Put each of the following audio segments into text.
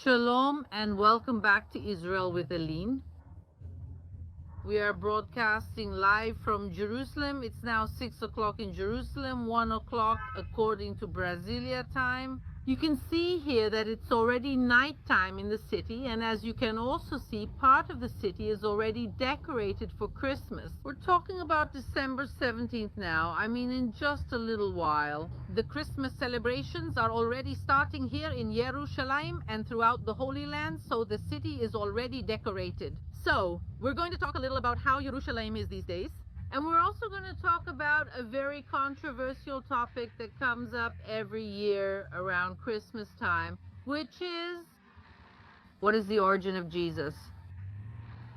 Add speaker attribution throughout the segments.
Speaker 1: Shalom and welcome back to Israel with Aline. We are broadcasting live from Jerusalem. It's now 6 o'clock in Jerusalem, 1 o'clock according to Brasilia time. You can see here that it's already nighttime in the city, and as you can also see, part of the city is already decorated for Christmas. We're talking about December 17th now. I mean, in just a little while. The Christmas celebrations are already starting here in Jerusalem and throughout the Holy Land, so the city is already decorated. So, we're going to talk a little about how Jerusalem is these days. And we're also going to talk about a very controversial topic that comes up every year around Christmas time, which is, what is the origin of Jesus?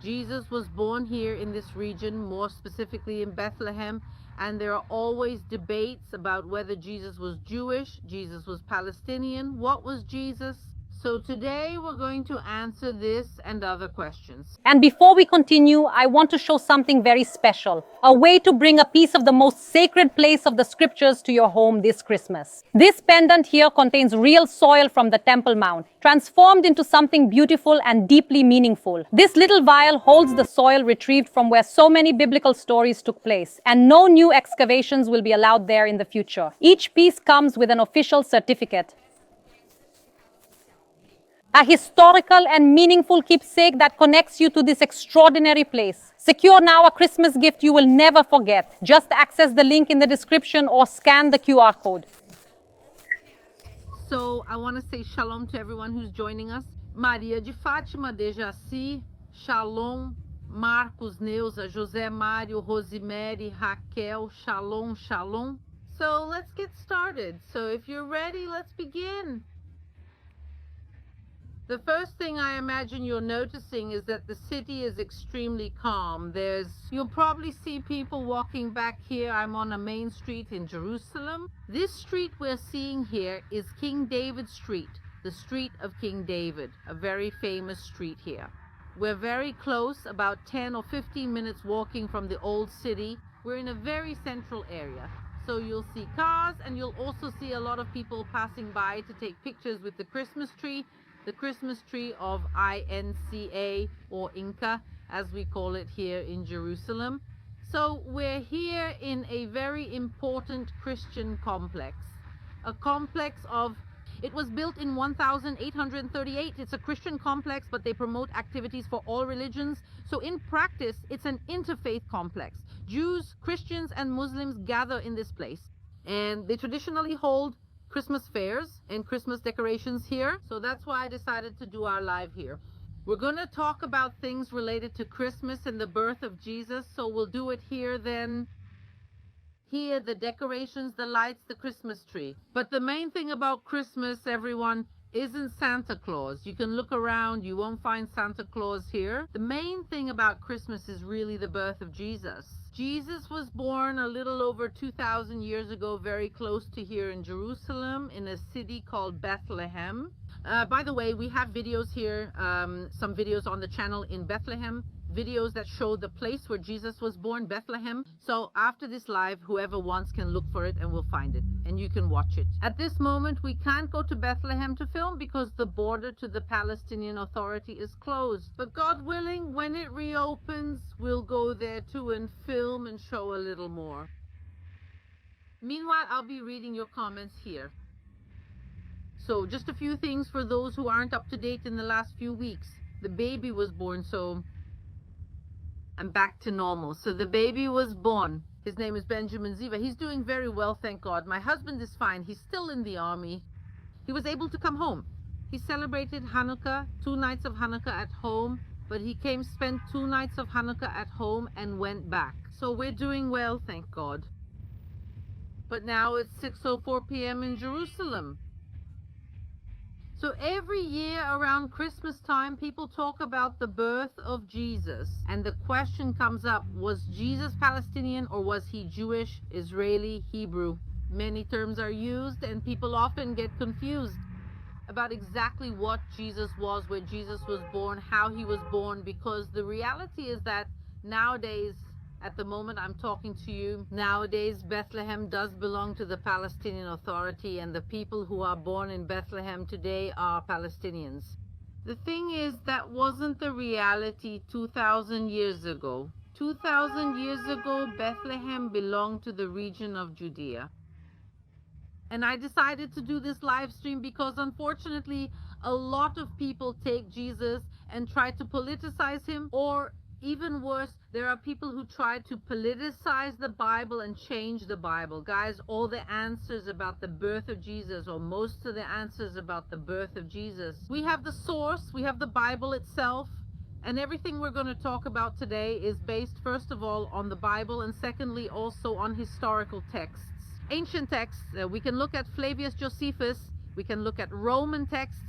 Speaker 1: Jesus was born here in this region, more specifically in Bethlehem, and there are always debates about whether Jesus was Jewish, Jesus was Palestinian, what was Jesus? So today we're going to answer this and other questions.
Speaker 2: And before we continue, I want to show something very special, a way to bring a piece of the most sacred place of the scriptures to your home this Christmas. This pendant here contains real soil from the Temple Mount, transformed into something beautiful and deeply meaningful. This little vial holds the soil retrieved from where so many biblical stories took place, and no new excavations will be allowed there in the future. Each piece comes with an official certificate, a historical and meaningful keepsake that connects you to this extraordinary place. Secure now a Christmas gift you will never forget. Just access the link in the description or scan the QR code.
Speaker 1: So I want to say shalom to everyone who's joining us. Maria de Fátima, de Jaci, shalom. Marcos, Neuza, José Mário, Rosemary, Raquel, shalom, shalom. So let's get started. So if you're ready, let's begin. The first thing I imagine you're noticing is that the city is extremely calm. You'll probably see people walking back here. I'm on a main street in Jerusalem. This street we're seeing here is King David Street, the street of King David, a very famous street here. We're very close, about 10 or 15 minutes walking from the old city. We're in a very central area. So you'll see cars, and you'll also see a lot of people passing by to take pictures with the Christmas tree. The Christmas tree of INCA, or Inca, as we call it here in Jerusalem. So we're here in a very important Christian complex. A complex it was built in 1838. It's a Christian complex, but they promote activities for all religions. So in practice, it's an interfaith complex. Jews, Christians, and Muslims gather in this place. And they traditionally hold Christmas fairs and Christmas decorations here. So that's why I decided to do our live here. We're going to talk about things related to Christmas and the birth of Jesus. So we'll do it here then. Here, the decorations, the lights, the Christmas tree. But the main thing about Christmas, everyone, isn't Santa Claus. You can look around, you won't find Santa Claus here. The main thing about Christmas is really the birth of Jesus. Jesus was born a little over 2,000 years ago, very close to here in Jerusalem, in a city called Bethlehem. By the way, we have videos here, some videos on the channel in Bethlehem, videos that show the place where Jesus was born, Bethlehem. So after this live, whoever wants can look for it and we'll find it and you can watch it. At this moment, we can't go to Bethlehem to film because the border to the Palestinian Authority is closed. But God willing, when it reopens, we'll go there too and film and show a little more. Meanwhile, I'll be reading your comments here. So just a few things for those who aren't up to date in the last few weeks. The baby was born, so I'm back to normal. So the baby was born. His name is Benjamin Ziva. He's doing very well, thank God. My husband is fine. He's still in the army. He was able to come home. He celebrated Hanukkah, 2 nights of Hanukkah at home, but he spent 2 nights of Hanukkah at home and went back. So we're doing well, thank God. But now it's 6:04 p.m. in Jerusalem. So every year around Christmas time, people talk about the birth of Jesus. And the question comes up, was Jesus Palestinian or was he Jewish, Israeli, Hebrew? Many terms are used and people often get confused about exactly what Jesus was, where Jesus was born, how he was born, because the reality is that nowadays, at the moment I'm talking to you, nowadays Bethlehem does belong to the Palestinian Authority, and the people who are born in Bethlehem today are Palestinians. The thing is, that wasn't the reality 2,000 years ago. 2,000 years ago, Bethlehem belonged to the region of Judea. And I decided to do this live stream because unfortunately, a lot of people take Jesus and try to politicize him, or even worse, there are people who try to politicize the Bible and change the Bible. Guys, all the answers about the birth of Jesus, or most of the answers about the birth of Jesus, we have the source, we have the Bible itself, and everything we're going to talk about today is based, first of all, on the Bible, and secondly, also on historical texts. Ancient texts, we can look at Flavius Josephus, we can look at Roman texts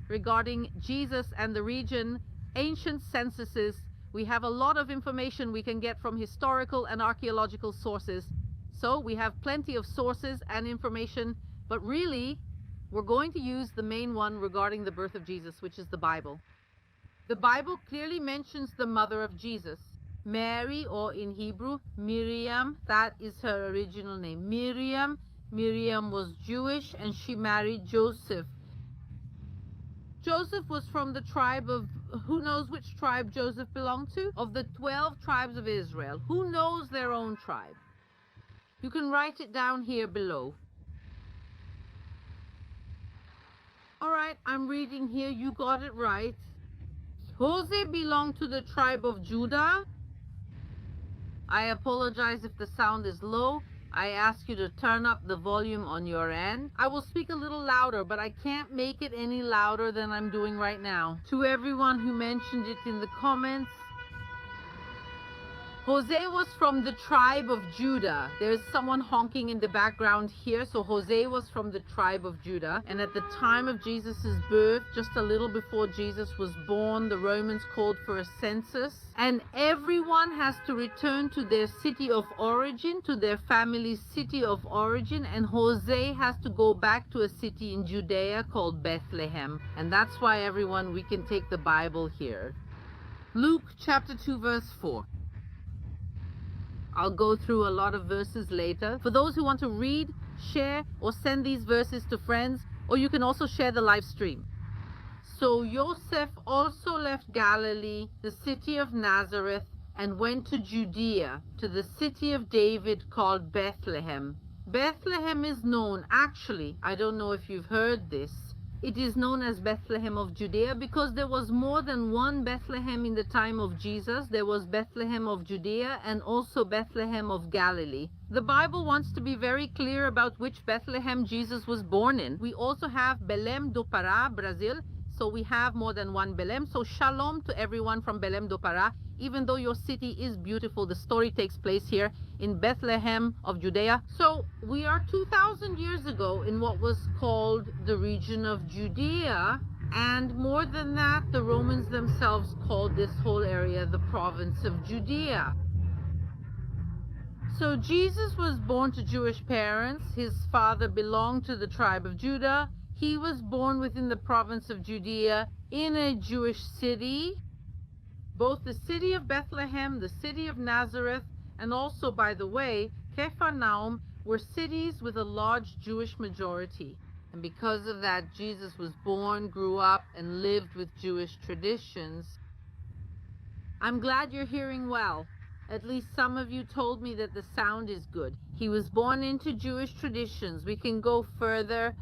Speaker 1: regarding Jesus and the region, ancient censuses. We have a lot of information we can get from historical and archaeological sources. So we have plenty of sources and information, but really, we're going to use the main one regarding the birth of Jesus, which is the Bible. The Bible clearly mentions the mother of Jesus, Mary, or in Hebrew, Miriam. That is her original name, Miriam. Miriam was Jewish and she married Joseph. Joseph was from the tribe of, who knows which tribe Joseph belonged to? Of the 12 tribes of Israel. Who knows their own tribe? You can write it down here below. All right, I'm reading here. You got it right. Jose belonged to the tribe of Judah. I apologize if the sound is low. I ask you to turn up the volume on your end. I will speak a little louder, but I can't make it any louder than I'm doing right now. To everyone who mentioned it in the comments, Jose was from the tribe of Judah. There's someone honking in the background here. So Jose was from the tribe of Judah. And at the time of Jesus' birth, just a little before Jesus was born, the Romans called for a census. And everyone has to return to their city of origin, to their family's city of origin. And Jose has to go back to a city in Judea called Bethlehem. And that's why, everyone, we can take the Bible here. Luke chapter 2, verse 4. I'll go through a lot of verses later. For those who want to read, share, or send these verses to friends, or you can also share the live stream. So Joseph also left Galilee, the city of Nazareth, and went to Judea, to the city of David called Bethlehem. Bethlehem is known, actually, I don't know if you've heard this, it is known as Bethlehem of Judea because there was more than one Bethlehem in the time of Jesus. There was Bethlehem of Judea and also Bethlehem of Galilee. The Bible wants to be very clear about which Bethlehem Jesus was born in. We also have Belém do Pará, Brazil. So we have more than one Belém. So shalom to everyone from Belém do Pará. Even though your city is beautiful, the story takes place here in Bethlehem of Judea. So we are 2,000 years ago in what was called the region of Judea. And more than that, the Romans themselves called this whole area the province of Judea. So Jesus was born to Jewish parents. His father belonged to the tribe of Judah. He was born within the province of Judea in a Jewish city. Both the city of Bethlehem, the city of Nazareth, and also, by the way, Capharnaum were cities with a large Jewish majority. And because of that, Jesus was born, grew up, and lived with Jewish traditions. I'm glad you're hearing well. At least some of you told me that the sound is good. He was born into Jewish traditions. We can go further.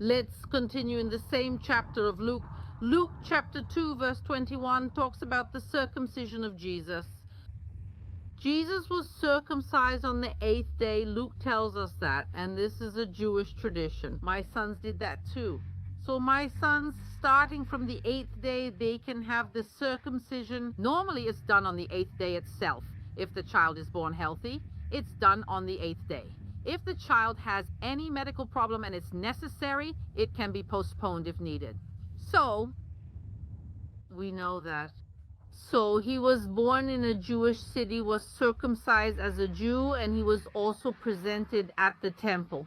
Speaker 1: Let's continue in the same chapter of Luke. Luke chapter 2 verse 21 talks about the circumcision of Jesus. Jesus was circumcised on the 8th day. Luke tells us that, and this is a Jewish tradition. My sons did that too. So my sons, starting from the 8th day, they can have the circumcision. Normally it's done on the 8th day itself. If the child is born healthy, it's done on the 8th day. If the child has any medical problem and it's necessary, it can be postponed if needed. So, we know that. So he was born in a Jewish city, was circumcised as a Jew, and he was also presented at the temple.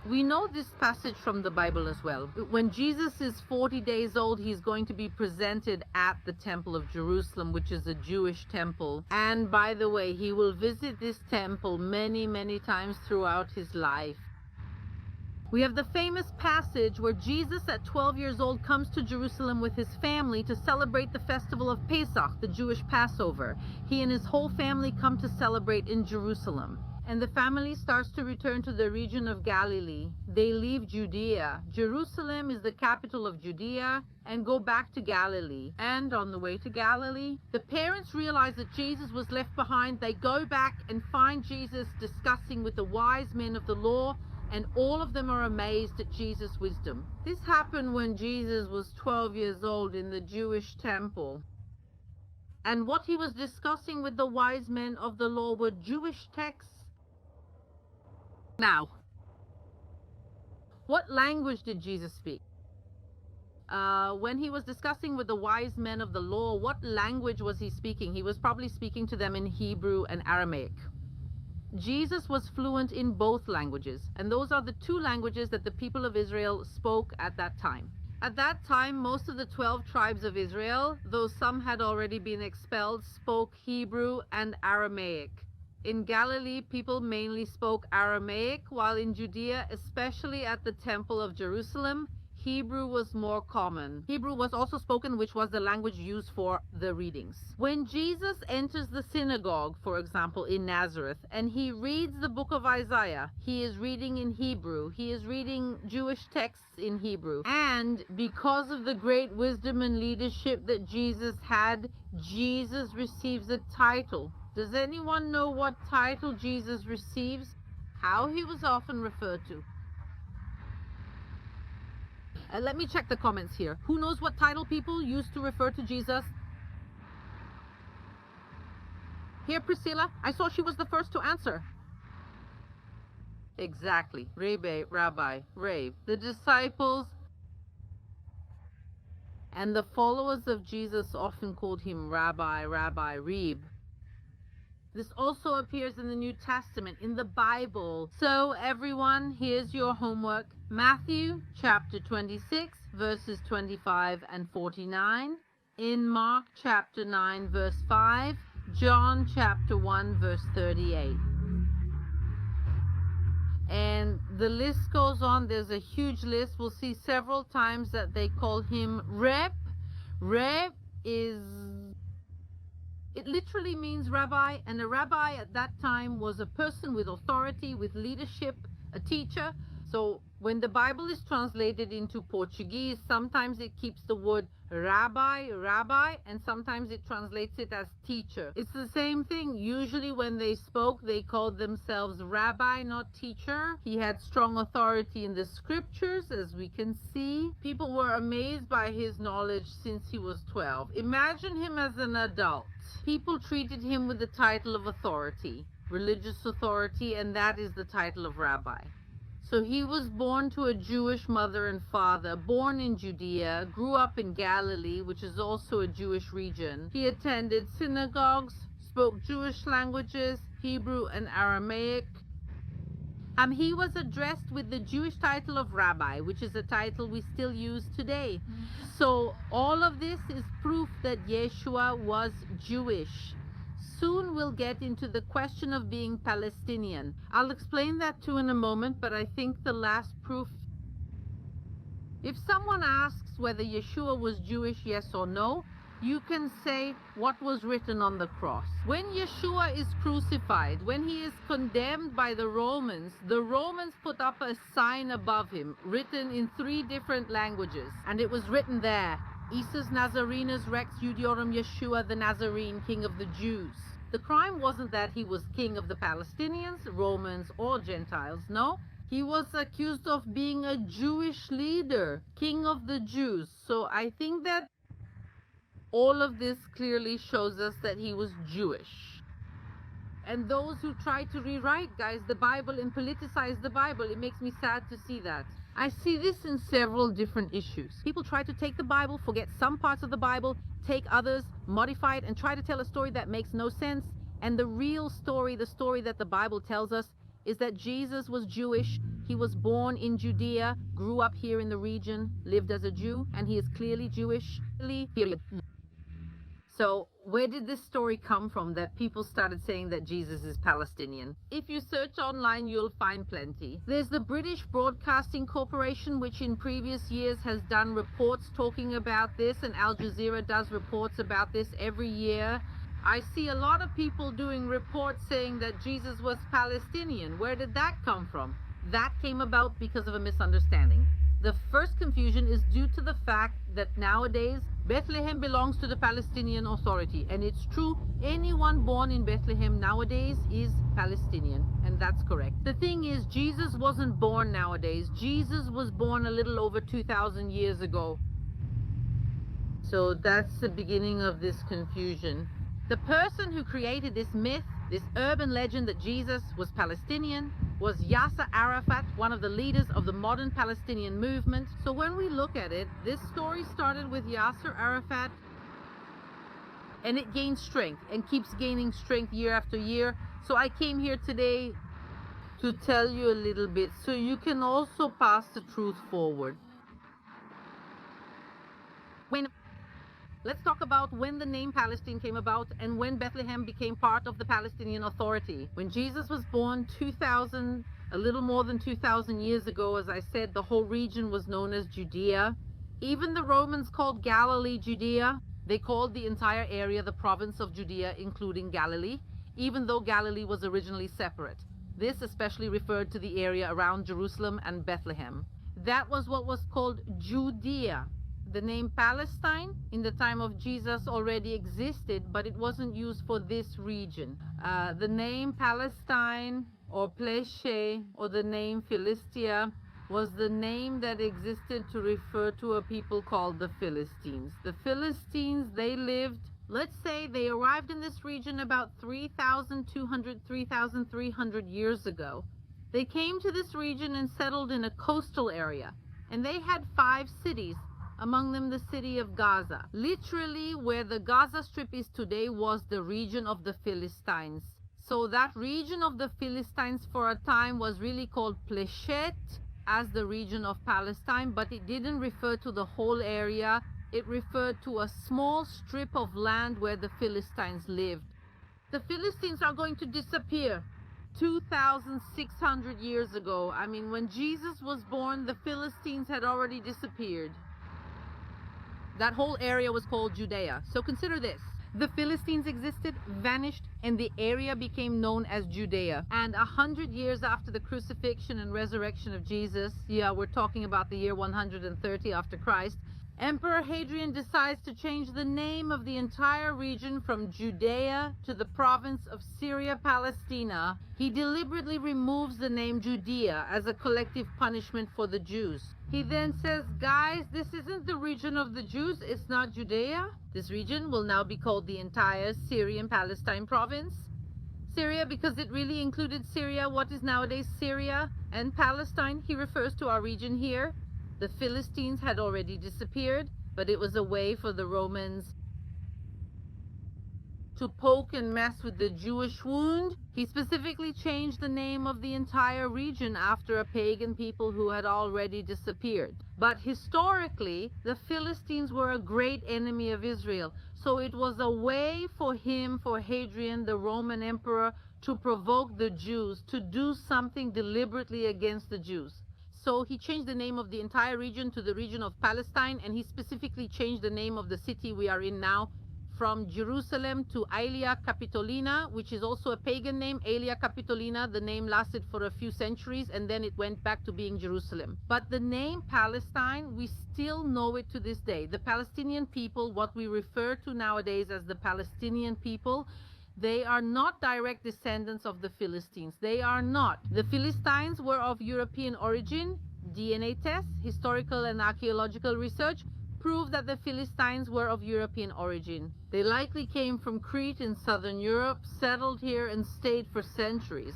Speaker 1: We know this passage from the Bible as well. When Jesus is 40 days old, he's going to be presented at the Temple of Jerusalem, which is a Jewish temple. And by the way, he will visit this temple many, many times throughout his life. We have the famous passage where Jesus at 12 years old comes to Jerusalem with his family to celebrate the festival of Pesach, the Jewish Passover. He and his whole family come to celebrate in Jerusalem. And the family starts to return to the region of Galilee. They leave Judea. Jerusalem is the capital of Judea, and go back to Galilee. And on the way to Galilee, the parents realize that Jesus was left behind. They go back and find Jesus discussing with the wise men of the law, and all of them are amazed at Jesus' wisdom. This happened when Jesus was 12 years old in the Jewish temple. And what he was discussing with the wise men of the law were Jewish texts. Now, what language did Jesus speak? When he was discussing with the wise men of the law, what language was he speaking? He was probably speaking to them in Hebrew and Aramaic. Jesus was fluent in both languages, and those are the two languages that the people of Israel spoke at that time. At that time, most of the 12 tribes of Israel, though some had already been expelled, spoke Hebrew and Aramaic. In Galilee, people mainly spoke Aramaic, while in Judea, especially at the Temple of Jerusalem, Hebrew was more common. Hebrew was also spoken, which was the language used for the readings. When Jesus enters the synagogue, for example, in Nazareth, and he reads the book of Isaiah, he is reading in Hebrew. He is reading Jewish texts in Hebrew. And because of the great wisdom and leadership that Jesus had, Jesus receives a title. Does anyone know what title Jesus receives? How he was often referred to? Let me check the comments here. Who knows what title people used to refer to Jesus? Here, Priscilla. I saw she was the first to answer. Exactly. Rabbi, Rave. The disciples and the followers of Jesus often called him Rabbi, Reb. This also appears in the New Testament, in the Bible. So everyone, here's your homework. Matthew chapter 26, verses 25 and 49. In Mark chapter 9, verse 5. John chapter 1, verse 38. And the list goes on. There's a huge list. We'll see several times that they call him Reb. Reb is... It literally means rabbi, and a rabbi at that time was a person with authority, with leadership, a teacher. So when the Bible is translated into Portuguese, sometimes it keeps the word rabbi, and sometimes it translates it as teacher. It's the same thing. Usually when they spoke, they called themselves rabbi, not teacher. He had strong authority in the scriptures, as we can see. People were amazed by his knowledge since he was 12. Imagine him as an adult. People treated him with the title of authority, religious authority, and that is the title of rabbi. So he was born to a Jewish mother and father, born in Judea, grew up in Galilee, which is also a Jewish region. He attended synagogues, spoke Jewish languages, Hebrew and Aramaic. He was addressed with the Jewish title of rabbi, which is a title we still use today. So all of this is proof that Yeshua was Jewish. Soon we'll get into the question of being Palestinian. I'll explain that too in a moment, but I think the last proof... If someone asks whether Yeshua was Jewish, yes or no, you can say what was written on the cross. When Yeshua is crucified, when he is condemned by the Romans put up a sign above him, written in 3 different languages. And it was written there, Isus Nazarenus Rex Judiorum Yeshua the Nazarene, King of the Jews. The crime wasn't that he was king of the Palestinians, Romans, or Gentiles, no. He was accused of being a Jewish leader, king of the Jews. So I think that all of this clearly shows us that he was Jewish. And those who try to rewrite, guys, the Bible and politicize the Bible, it makes me sad to see that. I see this in several different issues. People try to take the Bible, forget some parts of the Bible, take others, modify it, and try to tell a story that makes no sense. And the real story, the story that the Bible tells us, is that Jesus was Jewish. He was born in Judea, grew up here in the region, lived as a Jew, and he is clearly Jewish. Period. So where did this story come from that people started saying that Jesus is Palestinian? If you search online, you'll find plenty. There's the British Broadcasting Corporation, which in previous years has done reports talking about this, and Al Jazeera does reports about this every year. I see a lot of people doing reports saying that Jesus was Palestinian. Where did that come from? That came about because of a misunderstanding. The first confusion is due to the fact that nowadays Bethlehem belongs to the Palestinian Authority, and it's true, anyone born in Bethlehem nowadays is Palestinian, and that's correct. The thing is, Jesus wasn't born nowadays. Jesus was born a little over 2,000 years ago. So that's the beginning of this confusion. The person who created this myth, this urban legend that Jesus was Palestinian, was Yasser Arafat, one of the leaders of the modern Palestinian movement. So when we look at it, this story started with Yasser Arafat, and it gained strength and keeps gaining strength year after year. So I came here today to tell you a little bit so you can also pass the truth forward. Let's talk about when the name Palestine came about and when Bethlehem became part of the Palestinian Authority. When Jesus was born a little more than 2,000 years ago, as I said, the whole region was known as Judea. Even the Romans called Galilee Judea. They called the entire area the province of Judea, including Galilee, even though Galilee was originally separate. This especially referred to the area around Jerusalem and Bethlehem. That was what was called Judea. The name Palestine in the time of Jesus already existed, but it wasn't used for this region. The name Palestine or Pleshe or the name Philistia was the name that existed to refer to a people called the Philistines. The Philistines, they lived, let's say they arrived in this region about 3,200, 3,300 years ago. They came to this region and settled in a coastal area, and they had 5 cities. Among them the city of Gaza. Literally where the Gaza Strip is today was the region of the Philistines. So that region of the Philistines for a time was really called Pleshet as the region of Palestine, but it didn't refer to the whole area. It referred to a small strip of land where the Philistines lived. The Philistines are going to disappear 2,600 years ago. I mean, when Jesus was born, the Philistines had already disappeared. That whole area was called Judea. So consider this. The Philistines existed, vanished, and the area became known as Judea. And 100 years after the crucifixion and resurrection of Jesus, we're talking about the year 130 after Christ, Emperor Hadrian decides to change the name of the entire region from Judea to the province of Syria-Palestina. He deliberately removes the name Judea as a collective punishment for the Jews. He then says, guys, this isn't the region of the Jews, it's not Judea. This region will now be called the entire Syrian Palestine province. Syria, because it really included Syria, what is nowadays Syria, and Palestine. He refers to our region here. The Philistines had already disappeared, but it was a way for the Romans to poke and mess with the Jewish wound. He specifically changed the name of the entire region after a pagan people who had already disappeared. But historically, the Philistines were a great enemy of Israel. So it was a way for Hadrian, the Roman emperor, to provoke the Jews to do something deliberately against the Jews. So he changed the name of the entire region to the region of Palestine, and he specifically changed the name of the city we are in now from Jerusalem to Aelia Capitolina, which is also a pagan name. Aelia Capitolina, the name lasted for a few centuries, and then it went back to being Jerusalem. But the name Palestine, we still know it to this day. The Palestinian people, what we refer to nowadays as the Palestinian people, they are not direct descendants of the Philistines. They are not. The Philistines were of European origin. DNA tests, historical and archaeological research prove that the Philistines were of European origin. They likely came from Crete in southern Europe, settled here and stayed for centuries.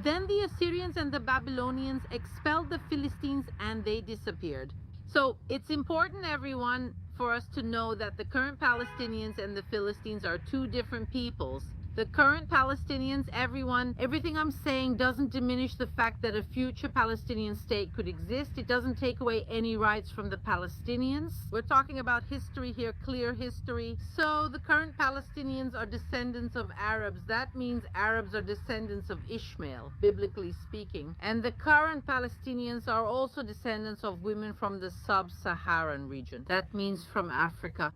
Speaker 1: Then the Assyrians and the Babylonians expelled the Philistines and they disappeared. So it's important, everyone, for us to know that the current Palestinians and the Philistines are 2 different peoples. The current Palestinians, everything I'm saying doesn't diminish the fact that a future Palestinian state could exist. It doesn't take away any rights from the Palestinians. We're talking about history here, clear history. So the current Palestinians are descendants of Arabs. That means Arabs are descendants of Ishmael, biblically speaking. And the current Palestinians are also descendants of women from the sub-Saharan region. That means from Africa.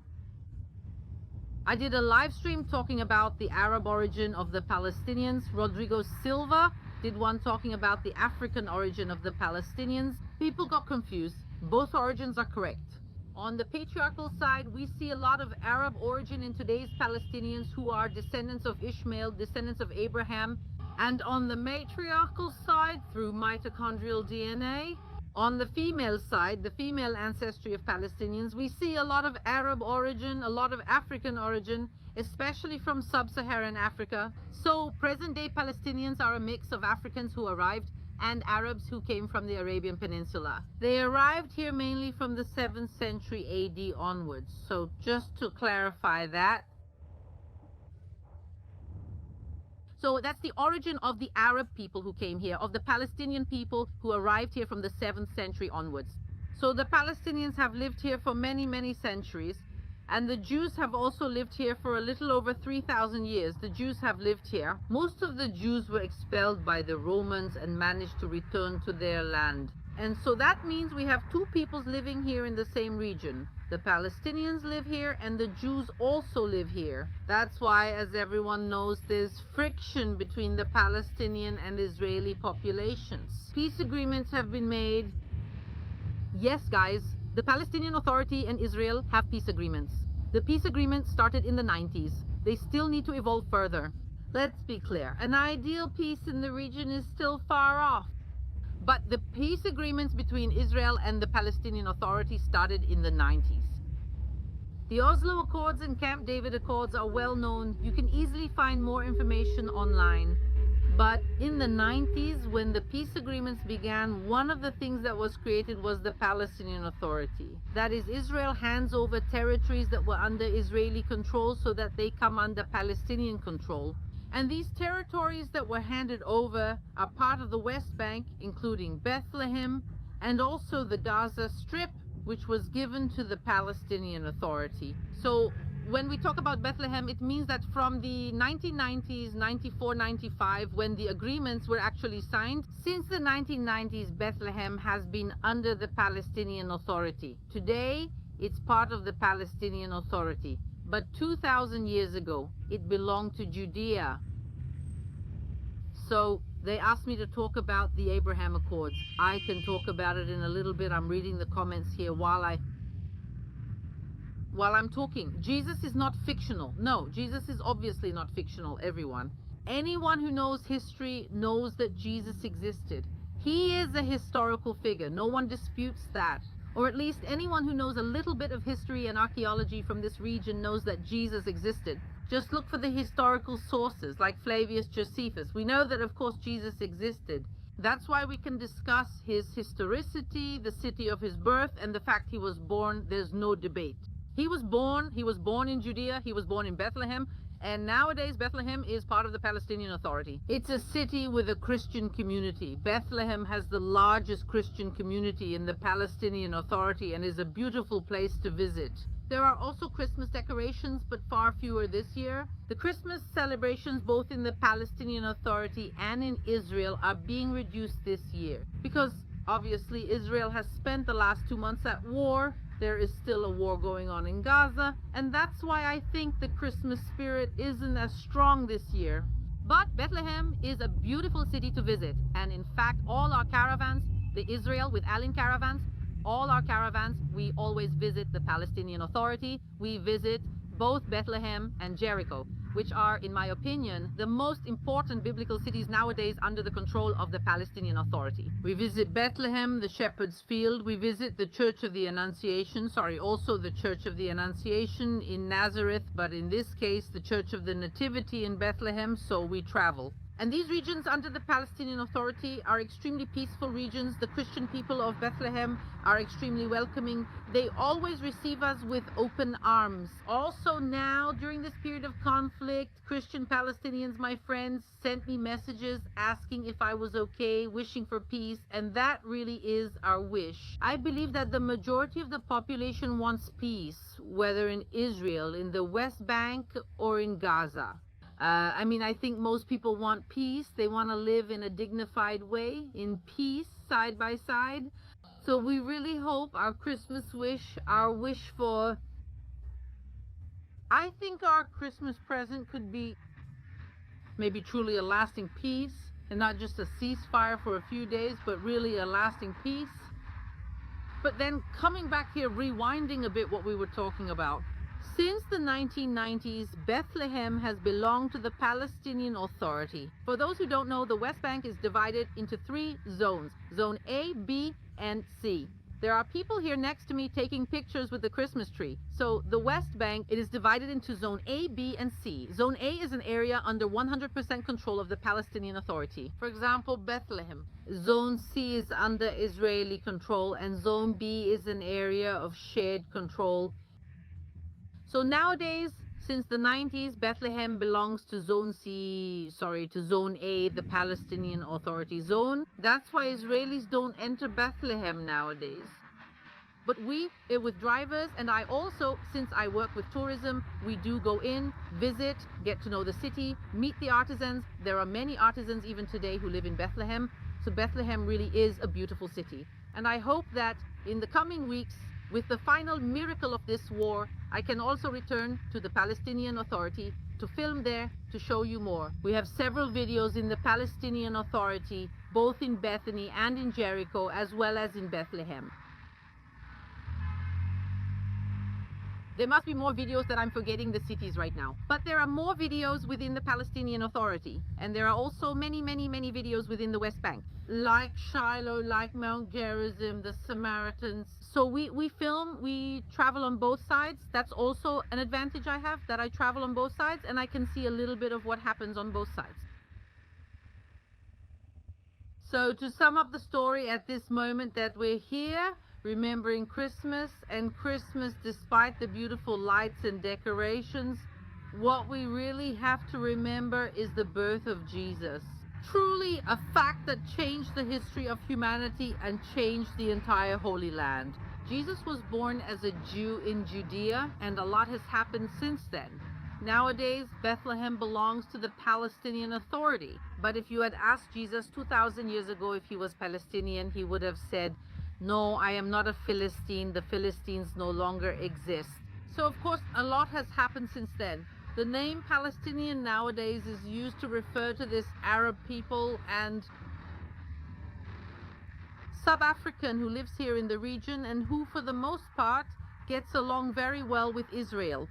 Speaker 1: I did a live stream talking about the Arab origin of the Palestinians. Rodrigo Silva did one talking about the African origin of the Palestinians. People got confused. Both origins are correct. On the patriarchal side, we see a lot of Arab origin in today's Palestinians who are descendants of Ishmael, descendants of Abraham. And on the matriarchal side, through mitochondrial DNA, on the female side, the female ancestry of Palestinians, we see a lot of Arab origin, a lot of African origin, especially from sub-Saharan Africa. So present-day Palestinians are a mix of Africans who arrived and Arabs who came from the Arabian Peninsula. They arrived here mainly from the 7th century AD onwards. So just to clarify that. So that's the origin of the Arab people who came here, of the Palestinian people who arrived here from the 7th century onwards. So the Palestinians have lived here for many, many centuries, and the Jews have also lived here for a little over 3,000 years. The Jews have lived here. Most of the Jews were expelled by the Romans and managed to return to their land. And so that means we have two peoples living here in the same region. The Palestinians live here and the Jews also live here. That's why, as everyone knows, there's friction between the Palestinian and Israeli populations. Peace agreements have been made. Yes, guys, the Palestinian Authority and Israel have peace agreements. The peace agreement started in the 90s. They still need to evolve further. Let's be clear, an ideal peace in the region is still far off. But the peace agreements between Israel and the Palestinian Authority started in the 90s. The Oslo Accords and Camp David Accords are well known. You can easily find more information online. But in the 90s, when the peace agreements began, one of the things that was created was the Palestinian Authority. That is, Israel hands over territories that were under Israeli control so that they come under Palestinian control. And these territories that were handed over are part of the West Bank, including Bethlehem, and also the Gaza Strip, which was given to the Palestinian Authority. So when we talk about Bethlehem, it means that from the 1990s, 94, 95, when the agreements were actually signed, since the 1990s, Bethlehem has been under the Palestinian Authority. Today, it's part of the Palestinian Authority. But 2,000 years ago, it belonged to Judea. So they asked me to talk about the Abraham Accords. I can talk about it in a little bit. I'm reading the comments here while I'm talking. Jesus is not fictional. No, Jesus is obviously not fictional, everyone. Anyone who knows history knows that Jesus existed. He is a historical figure. No one disputes that. Or at least anyone who knows a little bit of history and archaeology from this region knows that Jesus existed. Just look for the historical sources like Flavius Josephus. We know that, of course, Jesus existed. That's why we can discuss his historicity, the city of his birth, and the fact he was born. There's no debate. He was born in Judea, he was born in Bethlehem, and nowadays Bethlehem is part of the Palestinian Authority. It's a city with a Christian community. Bethlehem has the largest Christian community in the Palestinian Authority and is a beautiful place to visit. There are also Christmas decorations, but far fewer this year. The Christmas celebrations both in the Palestinian Authority and in Israel are being reduced this year because obviously Israel has spent the last 2 months at war. There is still a war going on in Gaza, and that's why I think the Christmas spirit isn't as strong this year. But Bethlehem is a beautiful city to visit, and in fact all our caravans, the Israel with Aline caravans, all our caravans, we always visit the Palestinian Authority. We visit both Bethlehem and Jericho, which are, in my opinion, the most important biblical cities nowadays under the control of the Palestinian Authority. We visit Bethlehem, the Shepherd's Field. We visit the Church of the Annunciation, also the Church of the Annunciation in Nazareth, but in this case, the Church of the Nativity in Bethlehem, so we travel. And these regions under the Palestinian Authority are extremely peaceful regions. The Christian people of Bethlehem are extremely welcoming. They always receive us with open arms. Also now, during this period of conflict, Christian Palestinians, my friends, sent me messages asking if I was okay, wishing for peace, and that really is our wish. I believe that the majority of the population wants peace, whether in Israel, in the West Bank, or in Gaza. I think most people want peace. They want to live in a dignified way, in peace, side by side. So we really hope our Christmas wish, our wish for... I think our Christmas present could be maybe truly a lasting peace, and not just a ceasefire for a few days, but really a lasting peace. But then coming back here, rewinding a bit what we were talking about. Since the 1990s, Bethlehem has belonged to the Palestinian Authority. For those who don't know, the West Bank is divided into 3 zones, Zone A, B, and C. There are people here next to me taking pictures with the Christmas tree. So the West Bank, it is divided into Zone A, B, and C. Zone A is an area under 100% control of the Palestinian Authority. For example, Bethlehem. Zone C is under Israeli control, and Zone B is an area of shared control. So nowadays, since the 90s, Bethlehem belongs to Zone A, the Palestinian Authority zone. That's why Israelis don't enter Bethlehem nowadays. But we, with drivers, and I also, since I work with tourism, we do go in, visit, get to know the city, meet the artisans. There are many artisans even today who live in Bethlehem. So Bethlehem really is a beautiful city. And I hope that in the coming weeks, with the final miracle of this war, I can also return to the Palestinian Authority to film there to show you more. We have several videos in the Palestinian Authority, both in Bethany and in Jericho, as well as in Bethlehem. There must be more videos that I'm forgetting the cities right now. But there are more videos within the Palestinian Authority. And there are also many, many, many videos within the West Bank. Like Shiloh, like Mount Gerizim, the Samaritans. So we film, we travel on both sides. That's also an advantage I have, that I travel on both sides and I can see a little bit of what happens on both sides. So to sum up the story at this moment, that we're here remembering Christmas, and Christmas, despite the beautiful lights and decorations, what we really have to remember is the birth of Jesus. Truly a fact that changed the history of humanity and changed the entire Holy Land. Jesus was born as a Jew in Judea, and a lot has happened since then. Nowadays, Bethlehem belongs to the Palestinian Authority. But if you had asked Jesus 2,000 years ago if he was Palestinian, he would have said, "No, I am not a Philistine. The Philistines no longer exist." So of course, a lot has happened since then. The name Palestinian nowadays is used to refer to this Arab people and Sub-African who lives here in the region and who for the most part gets along very well with Israel.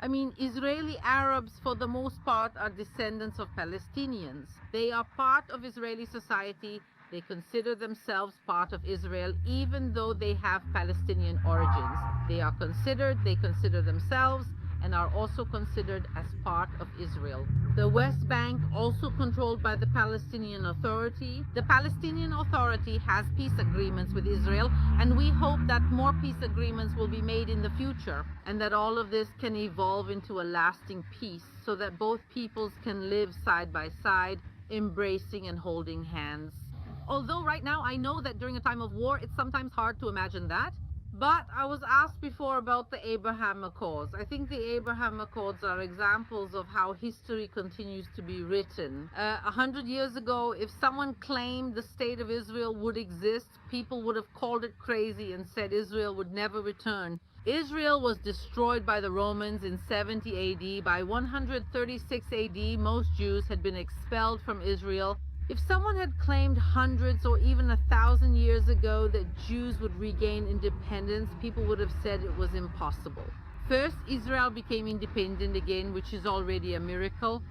Speaker 1: I mean, Israeli Arabs for the most part are descendants of Palestinians. They are part of Israeli society. They consider themselves part of Israel, even though they have Palestinian origins. They consider themselves and are also considered as part of Israel. The West Bank, also controlled by the Palestinian Authority. The Palestinian Authority has peace agreements with Israel, and we hope that more peace agreements will be made in the future, and that all of this can evolve into a lasting peace, so that both peoples can live side by side, embracing and holding hands. Although right now I know that during a time of war, it's sometimes hard to imagine that. But I was asked before about the Abraham Accords. I think the Abraham Accords are examples of how history continues to be written. 100 years ago, if someone claimed the state of Israel would exist, people would have called it crazy and said Israel would never return. Israel was destroyed by the Romans in 70 AD. By 136 AD, most Jews had been expelled from Israel. If someone had claimed hundreds or even 1,000 years ago that Jews would regain independence, people would have said it was impossible. First, Israel became independent again, which is already a miracle.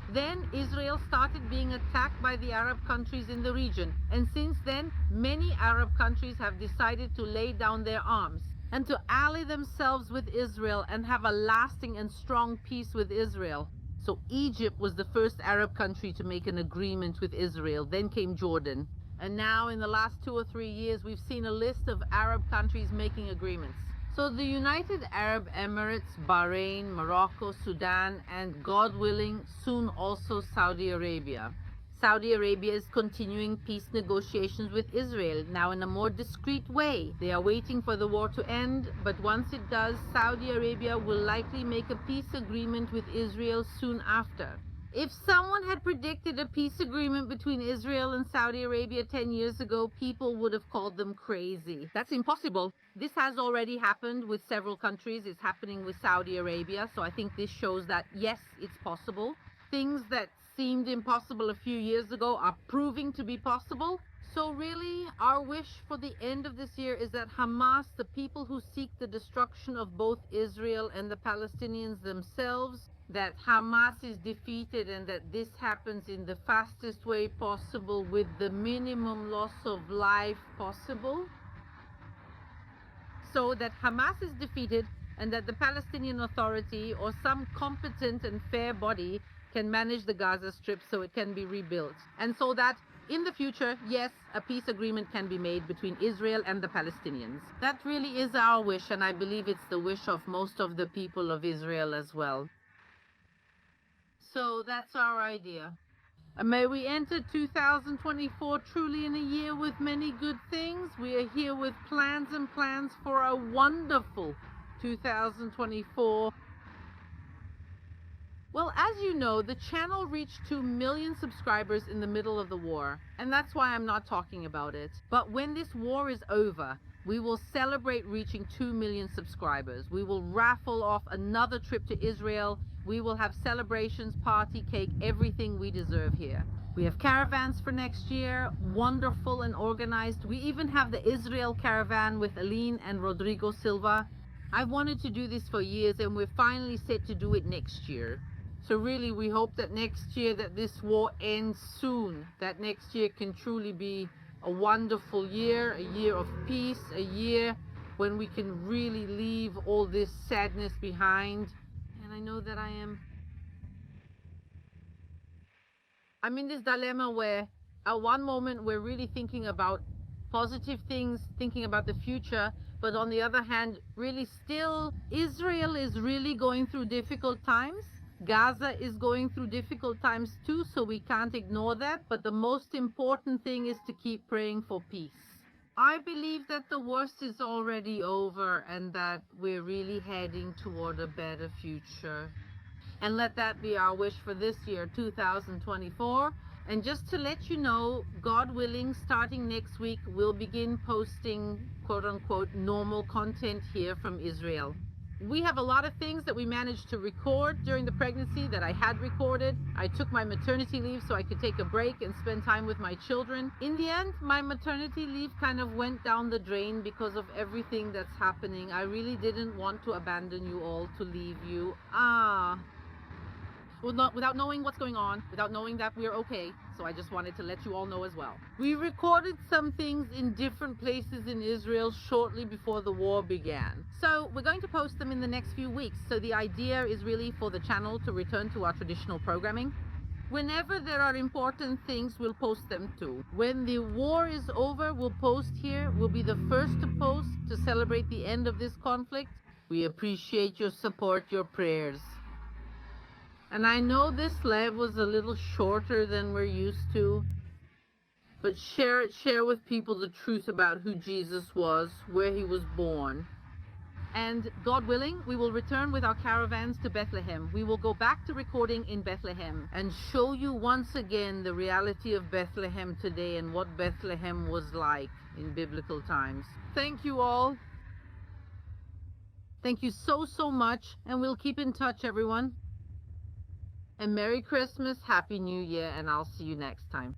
Speaker 1: Then Israel started being attacked by the Arab countries in the region. And since then, many Arab countries have decided to lay down their arms and to ally themselves with Israel and have a lasting and strong peace with Israel. So Egypt was the first Arab country to make an agreement with Israel. Then came Jordan. And now in the last 2 or 3 years, we've seen a list of Arab countries making agreements. So the United Arab Emirates, Bahrain, Morocco, Sudan, and God willing, soon also Saudi Arabia. Saudi Arabia is continuing peace negotiations with Israel, now in a more discreet way. They are waiting for the war to end, but once it does, Saudi Arabia will likely make a peace agreement with Israel soon after. If someone had predicted a peace agreement between Israel and Saudi Arabia 10 years ago, people would have called them crazy. That's impossible. This has already happened with several countries. It's happening with Saudi Arabia. So I think this shows that, yes, it's possible. Things that seemed impossible a few years ago are proving to be possible. So really, our wish for the end of this year is that Hamas, the people who seek the destruction of both Israel and the Palestinians themselves, that Hamas is defeated and that this happens in the fastest way possible with the minimum loss of life possible. So that Hamas is defeated and that the Palestinian Authority or some competent and fair body can manage the Gaza Strip so it can be rebuilt. And so that in the future, yes, a peace agreement can be made between Israel and the Palestinians. That really is our wish, and I believe it's the wish of most of the people of Israel as well. So that's our idea. And may we enter 2024 truly in a year with many good things. We are here with plans and plans for a wonderful 2024. Well, as you know, the channel reached 2 million subscribers in the middle of the war, and that's why I'm not talking about it. But when this war is over, we will celebrate reaching 2 million subscribers. We will raffle off another trip to Israel. We will have celebrations, party, cake, everything we deserve here. We have caravans for next year, wonderful and organized. We even have the Israel caravan with Aline and Rodrigo Silva. I've wanted to do this for years, and we're finally set to do it next year. So really, we hope that next year that this war ends soon, that next year can truly be a wonderful year, a year of peace, a year when we can really leave all this sadness behind. And I know that I'm in this dilemma where at one moment we're really thinking about positive things, thinking about the future, but on the other hand, really still, Israel is really going through difficult times. Gaza is going through difficult times too, so we can't ignore that. But the most important thing is to keep praying for peace. I believe that the worst is already over and that we're really heading toward a better future. And let that be our wish for this year, 2024. And just to let you know, God willing, starting next week, we'll begin posting quote-unquote normal content here from Israel. We have a lot of things that we managed to record during the pregnancy that I had recorded. I took my maternity leave so I could take a break and spend time with my children. In the end, my maternity leave kind of went down the drain because of everything that's happening. I really didn't want to abandon you all, to leave you. Without knowing what's going on, without knowing that we're okay. So I just wanted to let you all know as well. We recorded some things in different places in Israel shortly before the war began. So we're going to post them in the next few weeks. So the idea is really for the channel to return to our traditional programming. Whenever there are important things, we'll post them too. When the war is over, we'll post here. We'll be the first to post to celebrate the end of this conflict. We appreciate your support, your prayers. And I know this live was a little shorter than we're used to, but share with people the truth about who Jesus was, where he was born. And God willing, we will return with our caravans to Bethlehem. We will go back to recording in Bethlehem and show you once again the reality of Bethlehem today and what Bethlehem was like in biblical times. Thank you all. Thank you so much, and we'll keep in touch, everyone. And Merry Christmas, Happy New Year, and I'll see you next time.